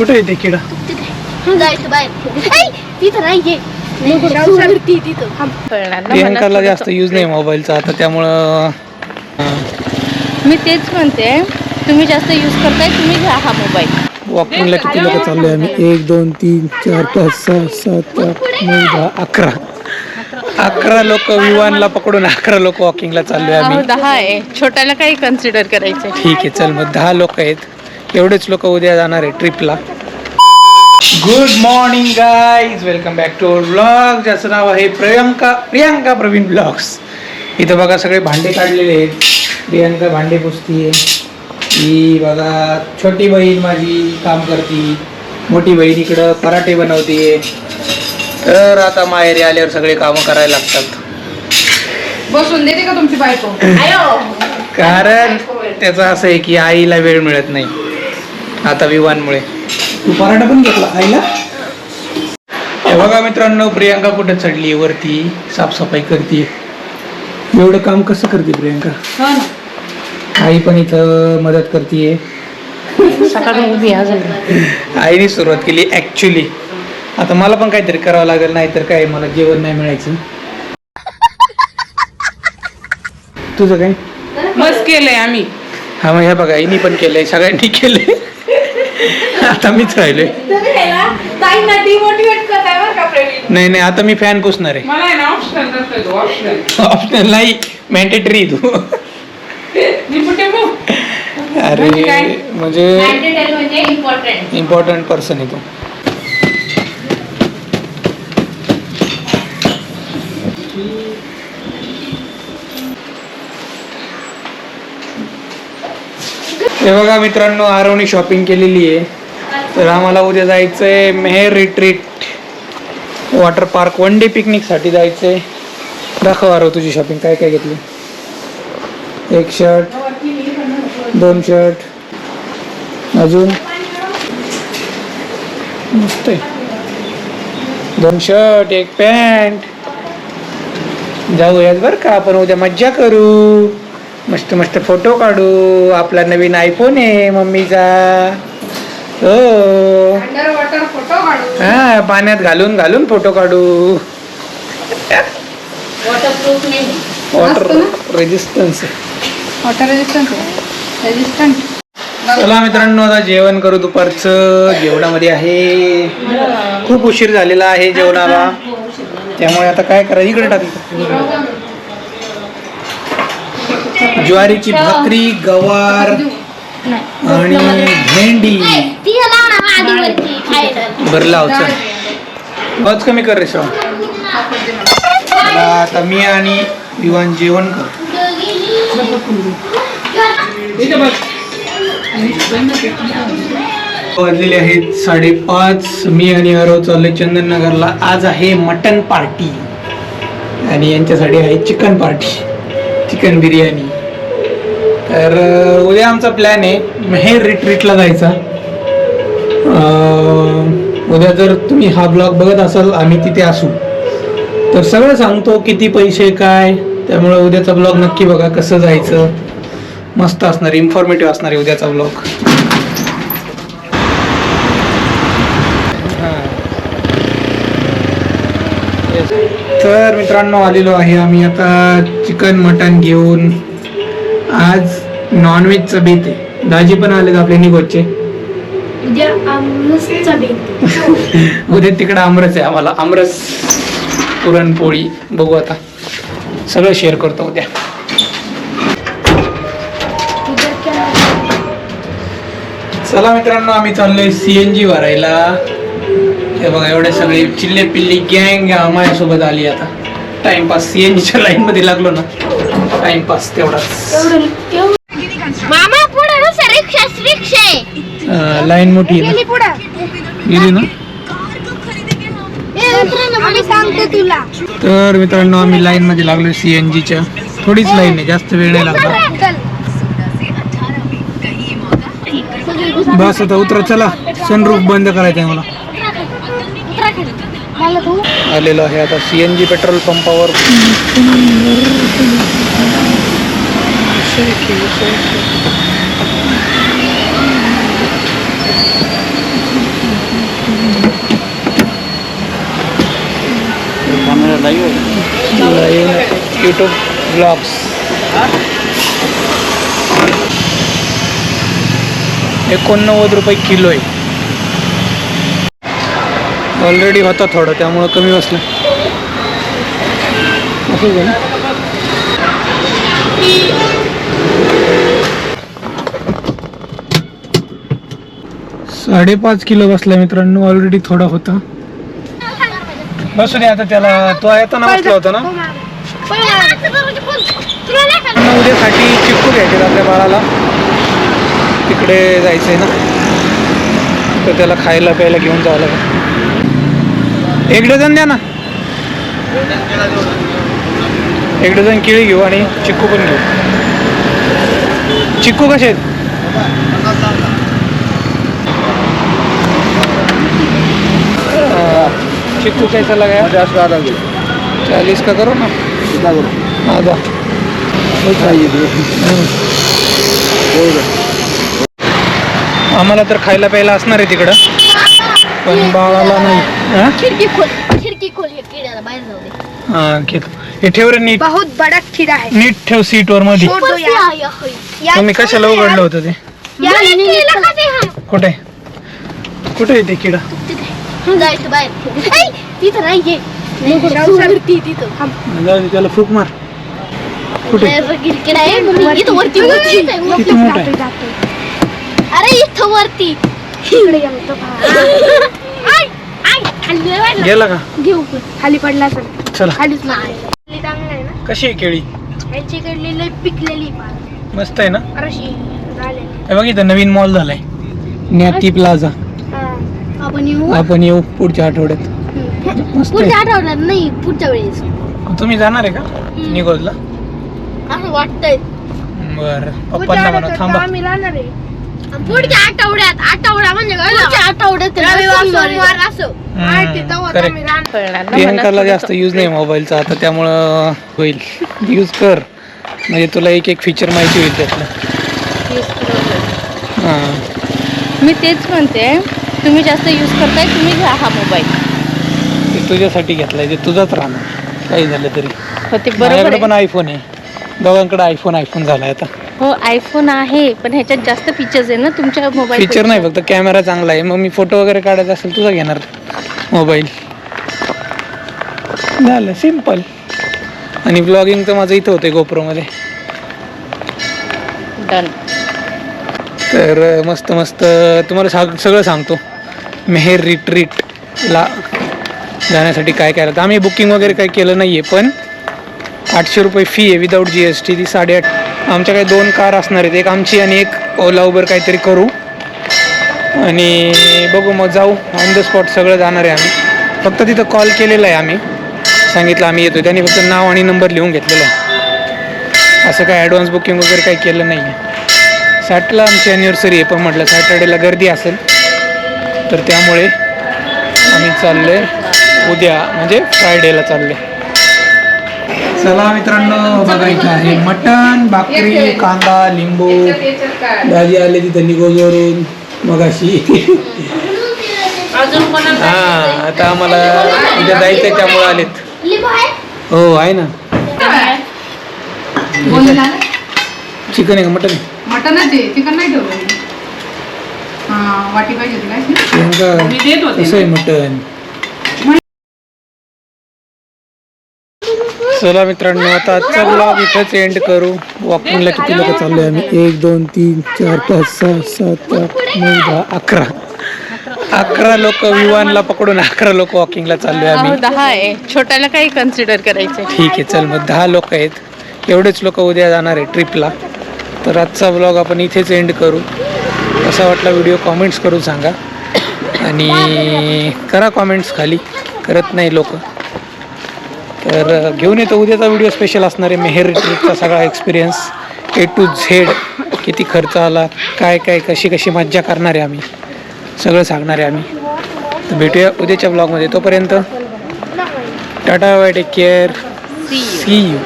कुठे येते किडा? प्रियंकाला जास्त यूज नाही मोबाईलचा आता, त्यामुळं मी तेच म्हणते, तुम्ही जास्त यूज करताय, तुम्ही घ्या हा मोबाईल. वॉकिंगला किती लोक चाललोय आम्ही? 1 2 3 4 5 6 7 8 9 10 11 लोक विवानला पकडून 11 लोक वॉकिंगला चाललोय आम्ही. 10 आहे, छोट्याला काही कन्सिडर करायचंय. ठीक आहे, चल मग 10 लोक आहेत. एवढेच लोक उद्या जाणार आहे ट्रिपला. Good morning guys, welcome back to our blog, ज्याचं नाव आहे प्रियंका प्रवीण ब्लॉग्स. इथं बघा सगळे भांडे काढलेले आहेत. प्रियंका भांडे पुसतीये. ही बघा छोटी बहीण माझी काम करते, मोठी बहीण इकडं पराठे बनवते. तर आता माहेरी आल्यावर सगळे कामं करायला लागतात. बसून देते का तुमची बायको? कारण त्याचं असं आहे की आईला वेळ मिळत नाही आता विवानमुळे. तू पराठा पण घेतला आईला? हे बघा मित्रांनो, प्रियंका कुठे चढली वरती, साफसफाई करते. एवढं काम कसं करते प्रियंका? आई पण इथं मदत करते. आईने सुरुवात केली ऍक्च्युली. आता मला पण काहीतरी करावं लागेल, नाही तर काय मला जेवण नाही मिळायचं. तुझं काय? मस्त केलंय आम्ही. हा मग हे बघा, आईनी पण केलंय, सगळ्यांनी केलंय. आता मीच राहिलोय. नाही नाही, आता मी फॅन पुसणार आहे. ऑप्शनल नाही, मॅन्डेटरी. तू अरे म्हणजे इम्पॉर्टंट पर्सन आहे तू. हे बघा मित्रांनो, आरवणी शॉपिंग केलेली आहे. तर आम्हाला उद्या जायचंय Meher retreat water park, 1 day picnic साठी जायचंय. दाखव आरव तुझी शॉपिंग, काय काय घेतली? 1 शर्ट, 2 शर्ट, अजून मस्त आहे. 2 शर्ट, 1 पॅन्ट. जाऊयात बरं का आपण उद्या, मज्जा करू, मस्त मस्त फोटो काढू. आपला नवीन आयफोन आहे मम्मीचा. हो, हा, पाण्यात घालून घालून फोटो काढू. Water resistance. चला मित्रांनो, आता जेवण करू. दुपारचं जेवणामध्ये आहे, खूप उशीर झालेला आहे जेवणाला, त्यामुळे आता काय करायचं, इकडे टाक. ज्वारीची भाकरी, गवार आणि भेंडी. भरला होता. आवाज कमी कर रे श्राव. आता मी आणि विवान जेवण करतो. वाजलेले आहेत 5:30. मी आणि आरव चाललोय चंदननगरला. आज आहे मटन पार्टी आणि यांच्यासाठी आहे चिकन पार्टी, चिकन बिर्याणी. तर उद्या आमचा प्लॅन आहे मेहर रिट्रीटला जायचा. उद्या जर तुम्ही हा ब्लॉग बघत असाल, आम्ही तिथे असू, तर सगळं सांगतो किती पैसे काय. त्यामुळे उद्याचा ब्लॉग नक्की बघा, कसं जायचं. मस्त असणार, इन्फॉर्मेटिव्ह असणार आहे उद्याचा ब्लॉग. तर मित्रांनो, आलेलो आहे आम्ही आता चिकन मटन घेऊन. आज नॉनव्हेजचा बेत आहे. दाजी पण आलेत आपले निघोचे. उद्या तिकडे आमरस आहे आम्हाला, आमरस, पुरणपोळी. बघू आता, सगळं शेअर करतो उद्या. चला मित्रांनो, आम्ही चाललोय CNG भरायला. हे बघा, एवढे सगळे चिल्ले पिल्ली गँग माझ्यासोबत आली. आता टाइमपास, CNGच्या लाईन मध्ये लागलो ना, टाइमपास तेवढाच. लाईन मोठी आहे ना, गेली ना. तर मित्रांनो, आम्ही लाईन मध्ये लागलोय CNGच्या. थोडीच लाईन आहे, जास्त वेळ नाही लागला. बस आता उतरा, चला. सनरूफ बंद करायचं आहे मला. आलेलो आहे आता CNG पेट्रोल पंपावर. YouTube blogs. 89 रुपये किलो आहे. ऑलरेडी होता थोडं त्यामुळं कमी बसलं. असं झालं. 5.5 किलो बसला मित्रांनो. ऑलरेडी थोडा होता. बसू दे आता. त्याला तो येताना बसला होता ना. उद्यासाठी चिक्कू घ्यायचे आपल्या बाळाला. तिकडे जायचंय ना, तर त्याला खायला प्यायला घेऊन जावं लागेल. 1 डझन द्या ना. 1 डझन केळी घेऊ आणि चिक्कू पण घेऊ. चिक्कू कसे आहेत? चिक्कू कैसा लगा? 40 का करो ना. आधा आम्हाला तर खायला प्यायला असणार आहे तिकडं, पण बाळाला नाही. खिड़की खोल ये कीड़ा बाहर जाऊ दे. हा घेतो. हे ठेव रे नीट. बहुत बड़ा कीड़ा है. नीट ठेव सीटवर मध्ये. छोड़ दो यार. तुम्ही कशाला उघडलं होतं ते? यार केला खाते हम. कुठे कुठे आहे ते किडा? जायचं बाहेर. तिथं नाही ये. वरती तिथं. जाऊ दे, त्याला फूक मार. कुठे? किडा आहे इथं वरती. किती मोठा आहे? अरे इथं वरती. गेला का? घेऊ खाली पडला सर. चला. खालीच नाही. चांगलं आहे ना. कशी आहे केळी? यांच्याकडली लय पिकलेली. मस्त आहे ना. अशी झालेली. हे बघ इथं नवीन मॉल झालाय, न्याती प्लाझा. आपण येऊ पुढच्या आठवड्यात. मस्त पुढच्या आहे. आठवड्यात नाही, पुढच्या वेळेस. तुम्ही जाणार आहे का निगोजला? असं वाटतंय. बर, पप्पांना म्हणा थांबा. पुढच्या आठवड्यात म्हणजे काय? पुढच्या आठवड्यात सोमवार असं. प्रियंकाला जास्त यूज नाही मोबाईलचा आता, त्यामुळं होईल. यूज कर म्हणजे तुला एक एक फीचर माहिती होईल त्यातलं. हां, मी तेच म्हणते, तुम्ही जास्त यूज करताय, तुम्ही घ्या हा मोबाईल. ते तुझ्यासाठी घेतलाय, ते तुझाच राहणार काही झालं तरी. हो ते बरोबर माझ्याकडे आहे. पण आयफोन आहे. दोघांकडे आयफोन झालाय आता. हो आयफोन आहे, पण ह्याच्यात जास्त फीचर्स आहे ना तुमच्या मोबाईल. फीचर नाही, फक्त कॅमेरा चांगला आहे. मग मी फोटो वगैरे काढायचा असेल तुझा घेणार मोबाईल. झालं सिम्पल. आणि ब्लॉगिंग तर माझं इथं होतं गोप्रोमध्ये. डन. तर मस्त मस्त तुम्हाला सगळं सांगतो. मेहेर रिट्रीटला जाण्यासाठी काय काय राहतं. आम्ही बुकिंग वगैरे काही केलं नाही आहे, पण 800 रुपये फी आहे विदाऊट GST. ती 8.5. आमच्याकडे 2 कार असणार आहेत, एक आमची आणि एक ओला उबर काहीतरी करू आणि बघू मग जाऊ ऑन द स्पॉट. सगळं जाणार आहे आम्ही. फक्त तिथं कॉल केलेला आहे, आम्ही सांगितलं आम्ही येतो. त्यांनी फक्त नाव आणि नंबर लिहून घेतलेला आहे. असं काय ॲडव्हान्स बुकिंग वगैरे काही केलं नाही आहे. सॅटरला आमची ॲनिव्हर्सरी आहे, पण म्हटलं सॅटर्डेला गर्दी असेल तर त्यामुळे आम्ही चाललो आहे उद्या, म्हणजे फ्रायडेला चाललो आहे. चला मित्रांनो, बघायचं आहे मटण, भाकरी, कांदा, लिंबू, भाजी आली तिथं निगोजवरून मगाशी. हा, आता आम्हाला उद्या जायचंय त्यामुळे आलेत. हो आहे ना. चिकन आहे का मटन? मटनच आहे, चिकन नाही ठेवलं. हा वाटी पाहिजे प्रियंका कसं आहे मटन? चला मित्रांनो, आता आजचा ब्लॉग इथंच एंड करू. वॉकिंगला किती लोक चाललोय आम्ही? 1 2 3 4 5 6 7 8 9 10 11 लोक. विवानला पकडून 11 लोक वॉकिंगला चाललोय आम्ही. 10 आहे, छोट्याला काही कन्सिडर करायचं. ठीक आहे, चल मग 10 लोक आहेत. एवढेच लोक उद्या जाणार आहे ट्रिपला. तर आजचा ब्लॉग आपण इथेच एंड करू. कसा वाटला व्हिडिओ कॉमेंट्स करून सांगा, आणि करा कॉमेंट्स. खाली करत नाही लोक. तर घेऊन येतो उद्याचा व्हिडिओ स्पेशल असणार आहे. मेहेर ट्रिपचा सगळा एक्सपिरियन्स A to Z. किती खर्च आला, काय काय, कशी कशी मज्जा करणार आहे आम्ही, सगळं सांगणार आहे आम्ही. तर भेटूया उद्याच्या ब्लॉगमध्ये. तोपर्यंत tata bye, take care, see you.